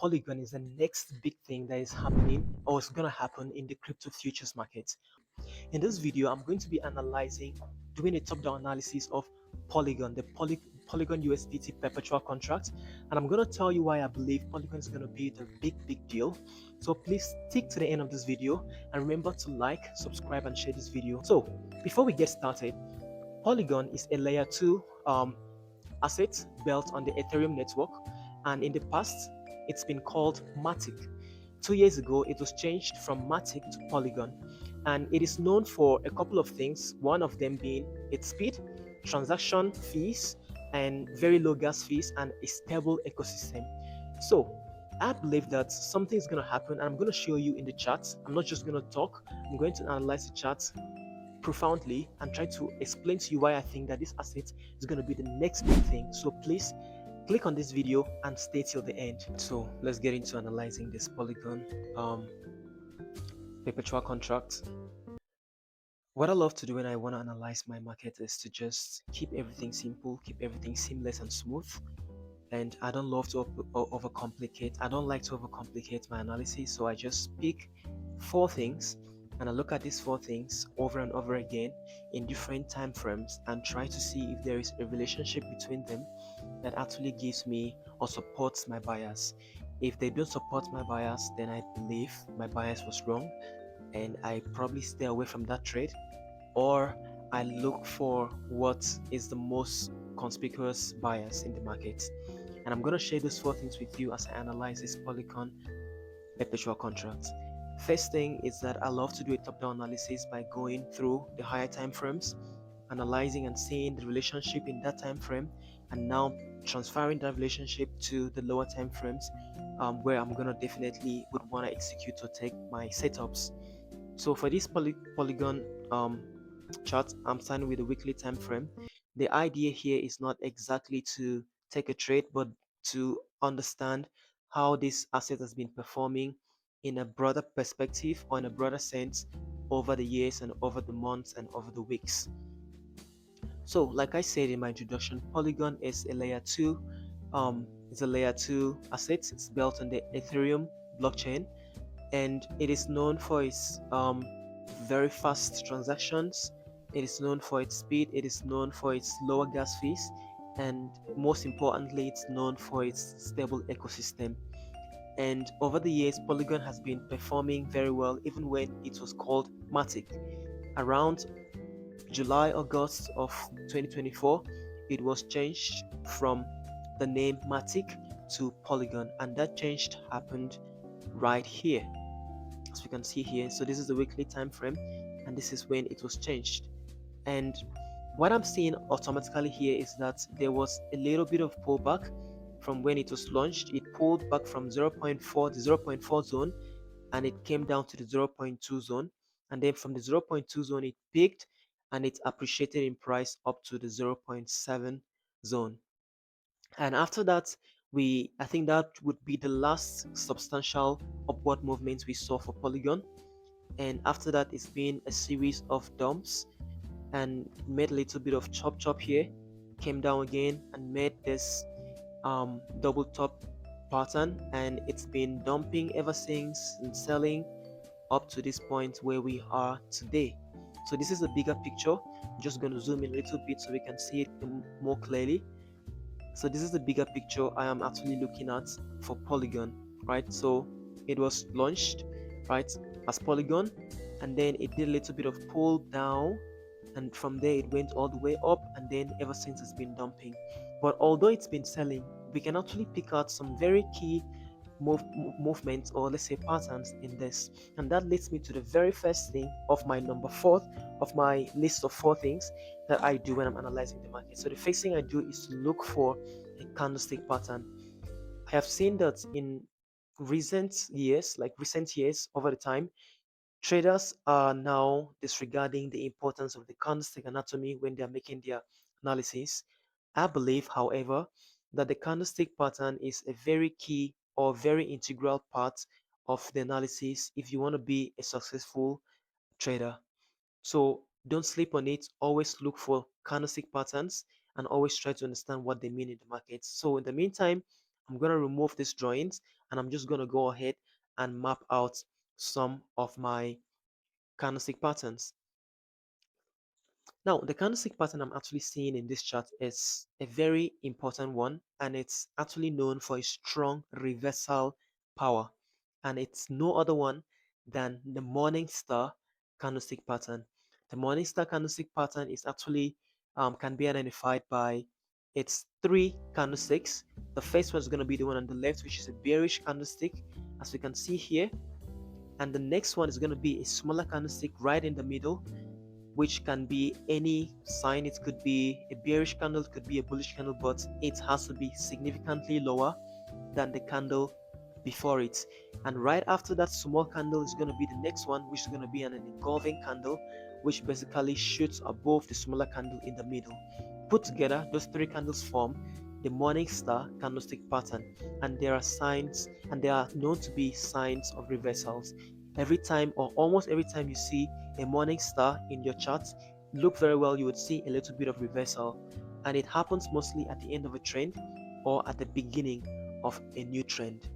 Polygon is the next big thing that is happening or is going to happen in the crypto futures market. In this video, I'm going to be doing a top-down analysis of Polygon, the Polygon USDT Perpetual contract, and I'm going to tell you why I believe Polygon is going to be the big deal. So please stick to the end of this video and remember to like, subscribe, and share this video. So before we get started, Polygon is a layer 2 asset built on the Ethereum network, and in the past it's been called Matic. 2 years ago it was changed from Matic to Polygon, and it is known for a couple of things, one of them being its speed, transaction fees, and very low gas fees, and a stable ecosystem. So I believe that something is going to happen, and I'm going to show you in the charts. I'm not just going to talk, I'm going to analyze the charts profoundly and try to explain to you why I think that this asset is going to be the next big thing. So please click on this video and stay till the end. So let's get into analyzing this Polygon perpetual contract. What I love to do when I want to analyze my market is to just keep everything simple, keep everything seamless and smooth. And I don't love to overcomplicate. I don't like to overcomplicate my analysis. So I just pick 4 things and I look at these 4 things over and over again in different time frames and try to see if there is a relationship between them that actually gives me or supports my bias. If they don't support my bias, then I believe my bias was wrong and I probably stay away from that trade, or I look for what is the most conspicuous bias in the market. And I'm going to share those 4 things with you as I analyze this Polygon perpetual contract. First thing is that I love to do a top-down analysis by going through the higher time frames, analyzing and seeing the relationship in that time frame, and now transferring that relationship to the lower time frames, where I'm gonna definitely would want to execute or take my setups. So for this Polygon chart, I'm starting with the weekly time frame. The idea here is not exactly to take a trade, but to understand how this asset has been performing in a broader perspective or in a broader sense over the years and over the months and over the weeks. So like I said in my introduction, Polygon is a layer 2 it's a layer 2 asset. It's built on the Ethereum blockchain, and it is known for its very fast transactions. It is known for its speed. It is known for its lower gas fees, and most importantly, it's known for its stable ecosystem. And over the years, Polygon has been performing very well, even when it was called Matic. Around July, August of 2024, it was changed from the name Matic to Polygon, and that change happened right here, as we can see here. So this is the weekly time frame, and this is when it was changed. And what I'm seeing automatically here is that there was a little bit of pullback from when it was launched. It pulled back from 0.4 to 0.4 zone, and it came down to the 0.2 zone, and then from the 0.2 zone it peaked and it appreciated in price up to the 0.7 zone. And after that, I think that would be the last substantial upward movement we saw for Polygon. And after that, it's been a series of dumps and made a little bit of chop here, came down again and made this double top pattern, and it's been dumping ever since and selling up to this point where we are today. So this is a bigger picture. I'm just going to zoom in a little bit so we can see it more clearly. So this is the bigger picture I am actually looking at for Polygon, right? So it was launched, right, as Polygon, and then it did a little bit of pull down, and from there it went all the way up, and then ever since it's been dumping. But although it's been selling, we can actually pick out some very key movements, or let's say patterns in this, and that leads me to the very first thing of my number 4 of my list of 4 things that I do when I'm analyzing the market. So the first thing I do is to look for a candlestick pattern. I have seen that in recent years over the time, traders are now disregarding the importance of the candlestick anatomy when they are making their analysis. I believe, however, that the candlestick pattern is a very key or very integral part of the analysis if you want to be a successful trader. So don't sleep on it. Always look for candlestick patterns and always try to understand what they mean in the market. So in the meantime, I'm going to remove these drawings and I'm just going to go ahead and map out some of my candlestick patterns. Now, the candlestick pattern I'm actually seeing in this chart is a very important one, and it's actually known for a strong reversal power. And it's no other one than the morning star candlestick pattern. The morning star candlestick pattern is actually can be identified by its three candlesticks. The first one is going to be the one on the left, which is a bearish candlestick, as we can see here. And the next one is going to be a smaller candlestick right in the middle, which can be any sign. It could be a bearish candle, it could be a bullish candle, but it has to be significantly lower than the candle before it. And right after that small candle is going to be the next one, which is going to be an engulfing candle, which basically shoots above the smaller candle in the middle. Put together, those three candles form the morning star candlestick pattern, and there are signs, and they are known to be signs of reversals. Every time, or almost every time, you see a morning star in your chart, look very well, you would see a little bit of reversal, and it happens mostly at the end of a trend or at the beginning of a new trend.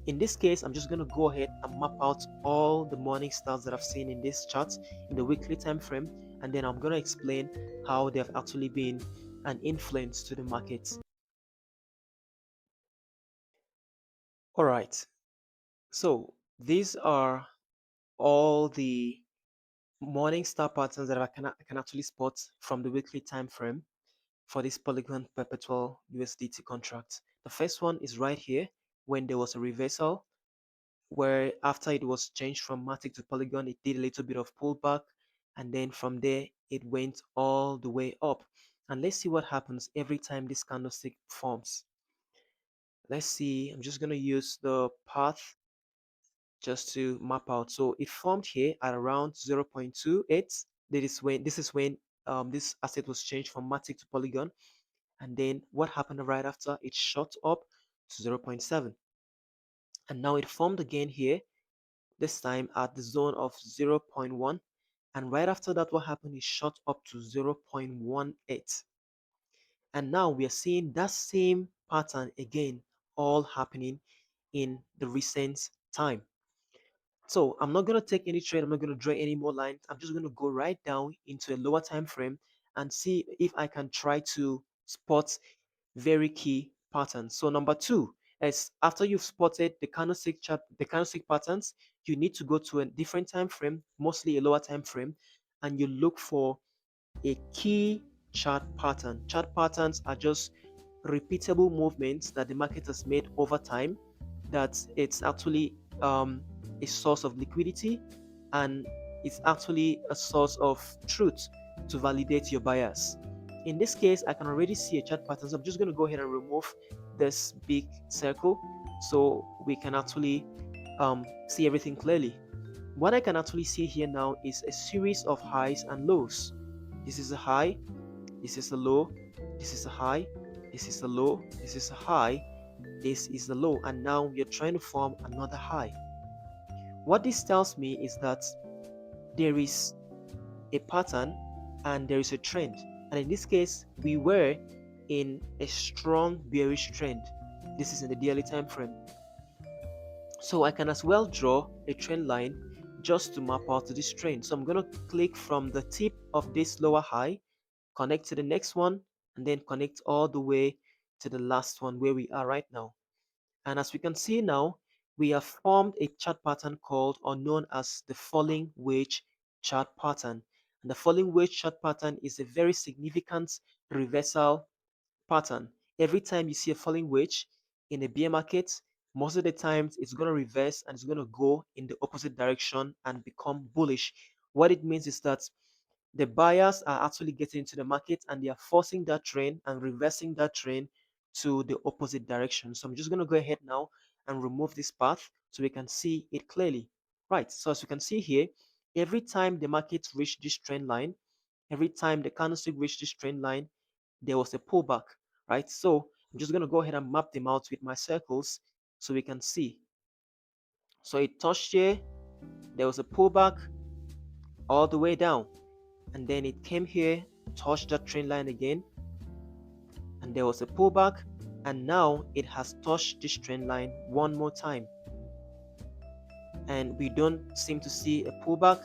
In this case, I'm just going to go ahead and map out all the morning stars that I've seen in this chart in the weekly time frame, and then I'm going to explain how they have actually been an influence to the markets. All right, so these are all the morning star patterns that I can actually spot from the weekly time frame for this Polygon Perpetual USDT contract. The first one is right here when there was a reversal, where after it was changed from Matic to Polygon, it did a little bit of pullback, and then from there it went all the way up. And let's see what happens every time this candlestick forms. Let's see, I'm just going to use the path just to map out. So it formed here at around 0.28. This is when this asset was changed from Matic to Polygon, and then what happened right after? It shot up to 0.7, and now it formed again here, this time at the zone of 0.1, and right after that what happened is shot up to 0.18, and now we are seeing that same pattern again, all happening in the recent time. So I'm not going to take any trade, I'm not going to draw any more lines, I'm just going to go right down into a lower time frame and see if I can try to spot very key patterns. So number two is, after you've spotted the candlestick patterns, you need to go to a different time frame, mostly a lower time frame, and you look for a key chart pattern. Chart patterns are just repeatable movements that the market has made over time, that it's actually a source of liquidity, and it's actually a source of truth to validate your bias. In this case, I can already see a chart pattern, so I'm just going to go ahead and remove this big circle so we can actually see everything clearly. What I can actually see here now is a series of highs and lows. This is a high, this is a low, this is a high, this is a low, this is a high, this is the low, and now we are trying to form another high. What this tells me is that there is a pattern and there is a trend, and in this case we were in a strong bearish trend. This is in the daily time frame, so I can as well draw a trend line just to map out to this trend. So I'm going to click from the tip of this lower high, connect to the next one, and then connect all the way to the last one where we are right now. And as we can see now, we have formed a chart pattern called, or known as, the falling wedge chart pattern. And the falling wedge chart pattern is a very significant reversal pattern. Every time you see a falling wedge in a bear market, most of the times it's going to reverse and it's going to go in the opposite direction and become bullish. What it means is that the buyers are actually getting into the market and they are forcing that trend and reversing that trend to the opposite direction. So I'm just going to go ahead now and remove this path so we can see it clearly. Right, so as you can see here, every time the market reached this trend line, every time the candlestick reached this trend line, there was a pullback, right? So I'm just going to go ahead and map them out with my circles so we can see. So it touched here, there was a pullback all the way down, and then it came here, touched that trend line again, and there was a pullback, and now it has touched this trend line one more time, and we don't seem to see a pullback.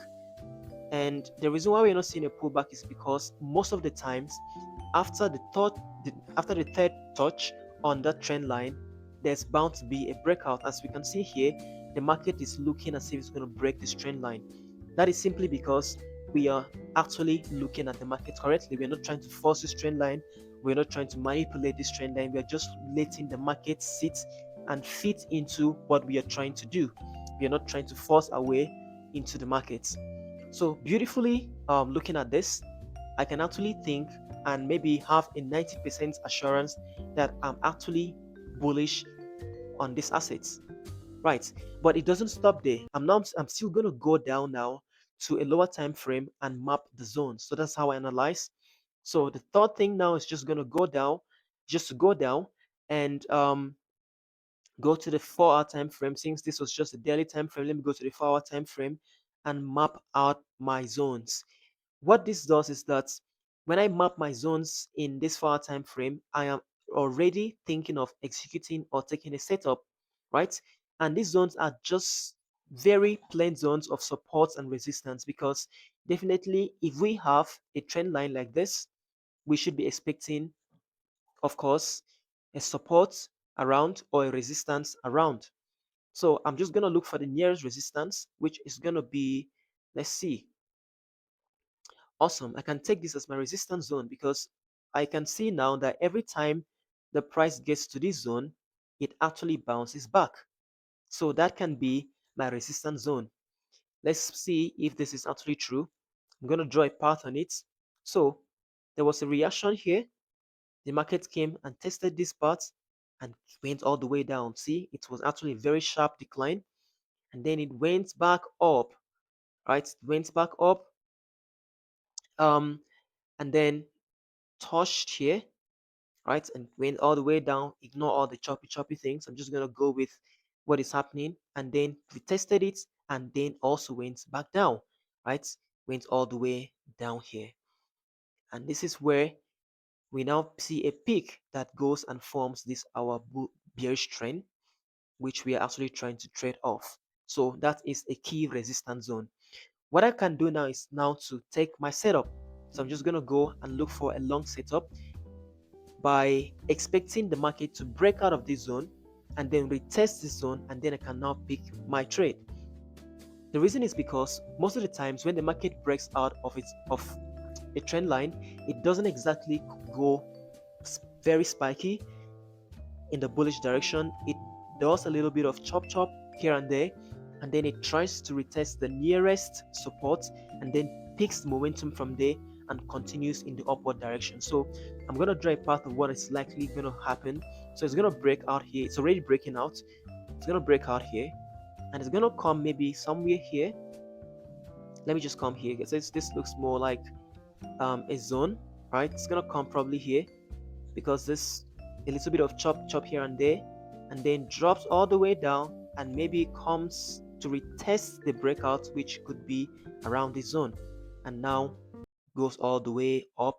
And the reason why we're not seeing a pullback is because most of the times after after the third touch on that trend line, there's bound to be a breakout. As we can see here, the market is looking as if it's going to break this trend line. That is simply because we are actually looking at the market correctly. We're not trying to force this trend line. We're not trying to manipulate this trend line. We're just letting the market sit and fit into what we are trying to do. We are not trying to force our way into the markets. So beautifully, looking at this, I can actually think and maybe have a 90% assurance that I'm actually bullish on these assets, right? But it doesn't stop there. I'm still going to go down now to a lower time frame and map the zones. So that's how I analyze. So the third thing now is just going to go down, just to go down and go to the 4-hour time frame. Since this was just a daily time frame, let me go to the 4-hour time frame and map out my zones. What this does is that when I map my zones in this 4-hour time frame, I am already thinking of executing or taking a setup, right? And these zones are just very plain zones of support and resistance, because definitely if we have a trend line like this, we should be expecting, of course, a support around or a resistance around. So I'm just going to look for the nearest resistance, which is going to be, let's see. Awesome. I can take this as my resistance zone, because I can see now that every time the price gets to this zone, it actually bounces back. So that can be my resistance zone. Let's see if this is actually true. I'm going to draw a path on it. So there was a reaction here. The market came and tested this part and went all the way down. See, it was actually a very sharp decline. And then it went back up, right? It went back up. Um, and then touched here, right, and went all the way down. Ignore all the choppy things. I'm just gonna go with what is happening, and then we tested it, and then also went back down, right? Went all the way down here, and this is where we now see a peak that goes and forms this our bearish trend, which we are actually trying to trade off. So that is a key resistance zone. What I can do now is now to take my setup. So I'm just gonna go and look for a long setup by expecting the market to break out of this zone and then retest this zone, and then I can now pick my trade. The reason is because most of the times when the market breaks out of a trend line, it doesn't exactly go very spiky in the bullish direction. It does a little bit of chop here and there, and then it tries to retest the nearest support and then picks the momentum from there and continues in the upward direction. So I'm going to draw a path of what is likely going to happen. So it's going to break out here. It's already breaking out. It's going to break out here, and it's going to come maybe somewhere here. Let me just come here, because this looks more like a zone, right? It's going to come probably here, because this a little bit of chop here and there, and then drops all the way down and maybe comes to retest the breakout, which could be around this zone, and now goes all the way up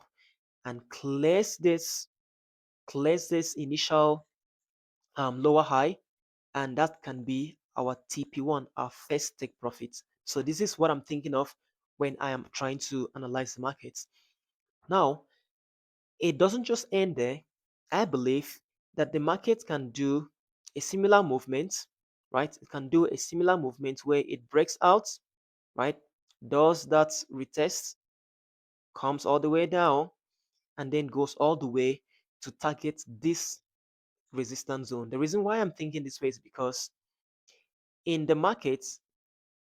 and clears this initial lower high, and that can be our TP1, our first take profit. So this is what I'm thinking of when I am trying to analyze the markets. Now, it doesn't just end there. I believe that the market can do a similar movement, right? It can do a similar movement where it breaks out, right? Does that retest, comes all the way down, and then goes all the way to target this resistance zone. The reason why I'm thinking this way is because in the market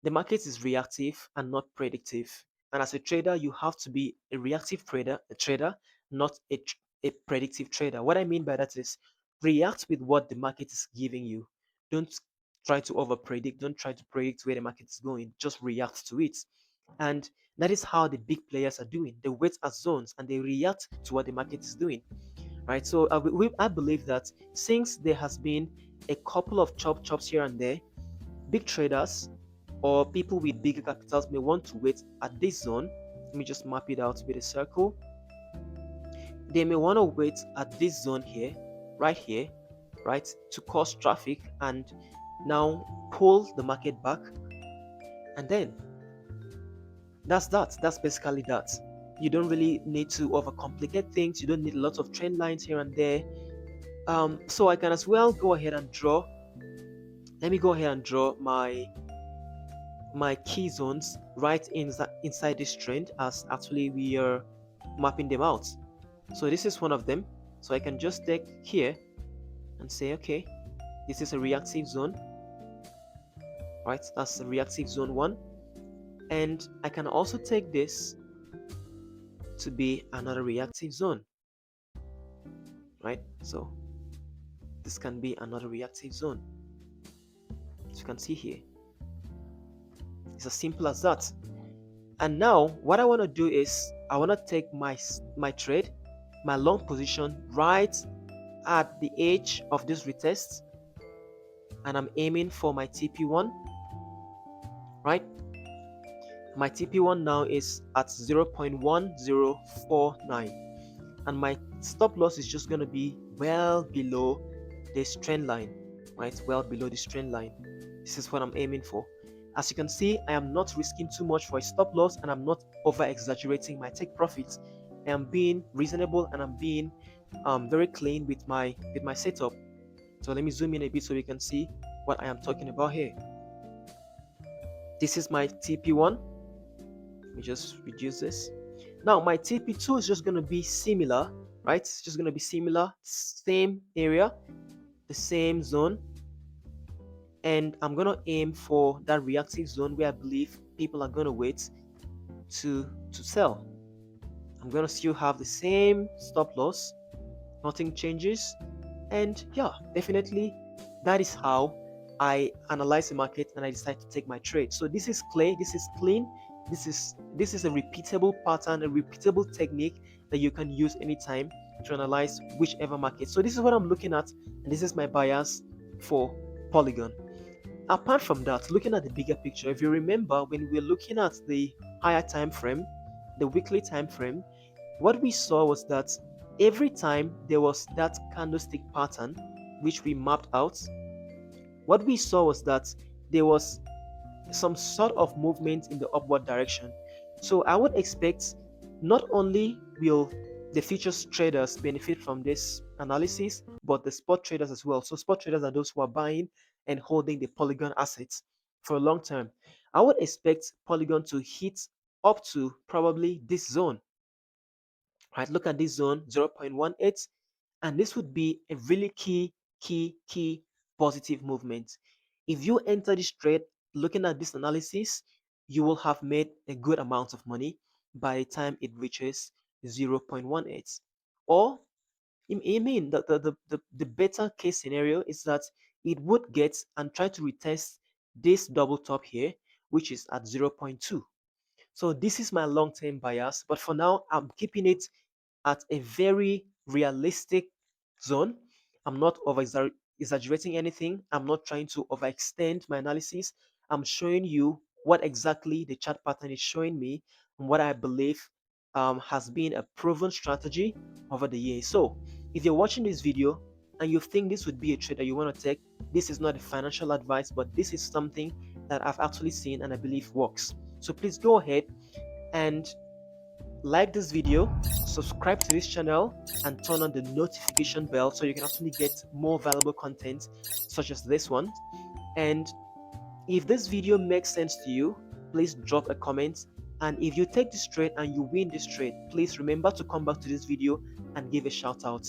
is reactive and not predictive. And as a trader, you have to be a reactive trader, not a predictive trader. What I mean by that is react with what the market is giving you. Don't try to over predict. Don't try to predict where the market is going. Just react to it. And that is how the big players are doing. They wait at zones and they react to what the market is doing. Right. So I believe that since there has been a couple of chops here and there, big traders or people with bigger capitals may want to wait at this zone. Let me just map it out with a circle. They may want to wait at this zone here, right here, right, to cause traffic and now pull the market back. And then that's basically that. You don't really need to overcomplicate things. You don't need lots of trend lines here and there. So I can as well go ahead and draw. Let me go ahead and draw my key zones right inside this trend, as actually we are mapping them out. So this is one of them. So I can just take here and say, okay, this is a reactive zone, right? That's the reactive zone 1. And I can also take this to be another reactive zone, right? So this can be another reactive zone, as you can see here. It's as simple as that. And now what I want to do is I want to take my trade, my long position, right at the edge of this retest, and I'm aiming for my TP1, right? My TP1 now is at 0.1049, and my stop loss is just going to be well below this trend line, right? Well below this trend line. This is what I'm aiming for. As you can see, I am not risking too much for a stop loss, and I'm not over exaggerating my take profits. I am being reasonable, and I'm being very clean with my setup. So let me zoom in a bit so we can see what I am talking about here. This is my TP1. Let me just reduce this. Now my TP2 is just going to be similar, right? It's just going to be similar, same area, the same zone. And I'm going to aim for that reactive zone where I believe people are going to wait to sell. I'm going to still have the same stop loss. Nothing changes. And yeah, definitely that is how I analyze the market and I decide to take my trade. So this is clear, this is clean, this is a repeatable pattern, a repeatable technique that you can use anytime to analyze whichever market. So this is what I'm looking at, and this is my bias for Polygon. Apart from that, looking at the bigger picture, if you remember when we were looking at the higher time frame, the weekly time frame, what we saw was that every time there was that candlestick pattern which we mapped out, what we saw was that there was some sort of movement in the upward direction. So I would expect not only will the futures traders benefit from this analysis, but the spot traders as well. So spot traders are those who are buying and holding the Polygon assets for a long term. I would expect Polygon to hit up to probably this zone. Right, look at this zone 0.18, and this would be a really key positive movement. If you enter this trade looking at this analysis, you will have made a good amount of money by the time it reaches 0.18. Or I mean the better case scenario is that it would get and try to retest this double top here, which is at 0.2. So this is my long-term bias, but for now I'm keeping it at a very realistic zone. I'm not over exaggerating anything. I'm not trying to overextend my analysis. I'm showing you what exactly the chart pattern is showing me and what I believe has been a proven strategy over the years. So if you're watching this video and you think this would be a trade that you want to take, this is not a financial advice, but this is something that I've actually seen and I believe works. So please go ahead and like this video, subscribe to this channel, and turn on the notification bell so you can actually get more valuable content such as this one. And if this video makes sense to you, please drop a comment. And if you take this trade and you win this trade, please remember to come back to this video and give a shout out.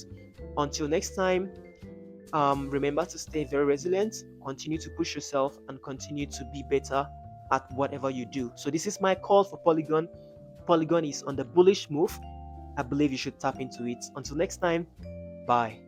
Until next time, remember to stay very resilient, continue to push yourself, and continue to be better at whatever you do. So this is my call for Polygon. Polygon is on the bullish move. I believe you should tap into it. Until next time, bye.